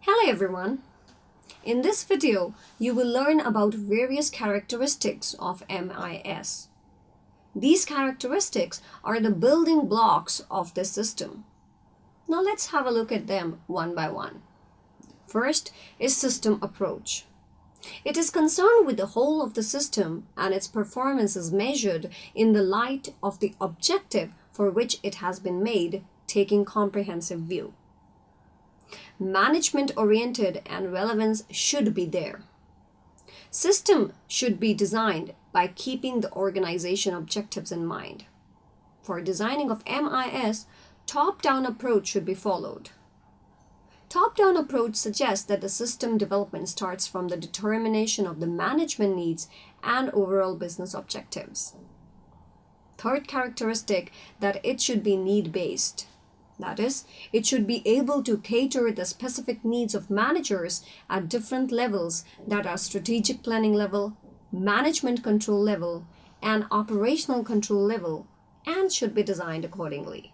Hello everyone! In this video, you will learn about various characteristics of MIS. These characteristics are the building blocks of this system. Now let's have a look at them one by one. First is system approach. It is concerned with the whole of the system and its performance is measured in the light of the objective for which it has been made, taking comprehensive view. Management-oriented and relevance should be there. System should be designed by keeping the organization objectives in mind. For designing of MIS, top-down approach should be followed. Top-down approach suggests that the system development starts from the determination of the management needs and overall business objectives. Third characteristic, that it should be need-based. That is, it should be able to cater the specific needs of managers at different levels that are strategic planning level, management control level, and operational control level, and should be designed accordingly.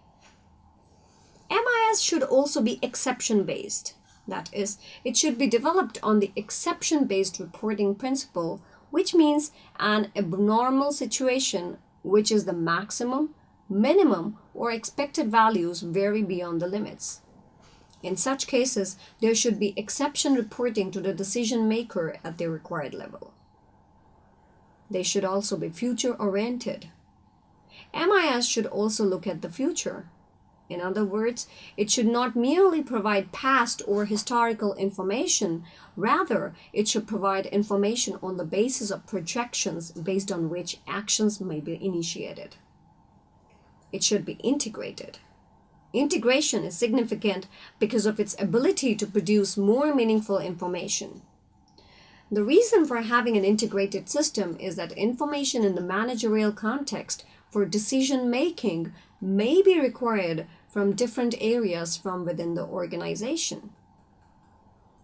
MIS should also be exception-based. That is, it should be developed on the exception-based reporting principle, which means an abnormal situation, which is the maximum, minimum, or expected values vary beyond the limits. In such cases, there should be exception reporting to the decision maker at the required level. They should also be future-oriented. MIS should also look at the future. In other words, it should not merely provide past or historical information, rather, it should provide information on the basis of projections based on which actions may be initiated. It should be integrated. Integration is significant because of its ability to produce more meaningful information. The reason for having an integrated system is that information in the managerial context for decision making may be required from different areas from within the organization.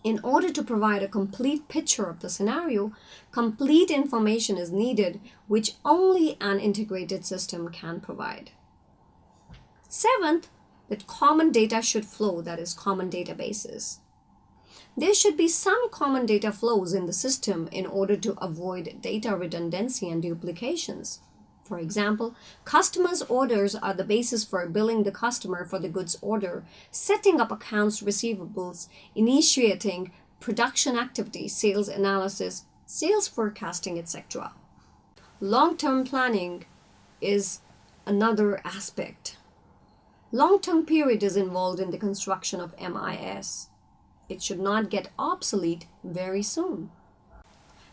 In order to provide a complete picture of the scenario, complete information is needed, which only an integrated system can provide. Seventh, that common data should flow, that is, common databases. There should be some common data flows in the system in order to avoid data redundancy and duplications. For example, customers' orders are the basis for billing the customer for the goods order, setting up accounts receivables, initiating production activities, sales analysis, sales forecasting, etc. Long-term planning is another aspect. Long-term period is involved in the construction of MIS. It should not get obsolete very soon.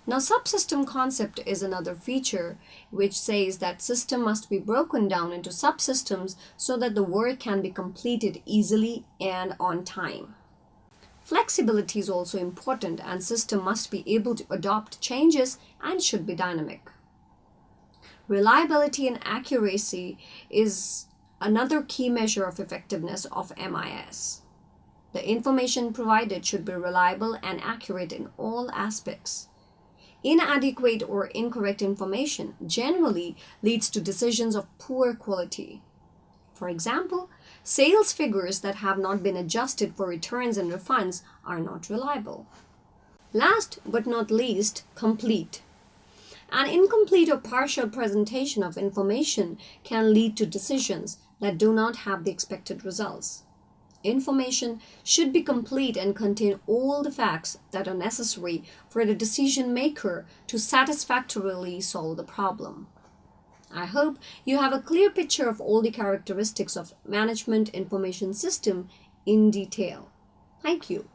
Now, subsystem concept is another feature which says that system must be broken down into subsystems so that the work can be completed easily and on time. Flexibility is also important and system must be able to adopt changes and should be dynamic. Reliability and accuracy is another key measure of effectiveness of MIS. The information provided should be reliable and accurate in all aspects. Inadequate or incorrect information generally leads to decisions of poor quality. For example, sales figures that have not been adjusted for returns and refunds are not reliable. Last but not least, complete. An incomplete or partial presentation of information can lead to decisions that do not have the expected results. Information should be complete and contain all the facts that are necessary for the decision maker to satisfactorily solve the problem. I hope you have a clear picture of all the characteristics of management information system in detail. Thank you.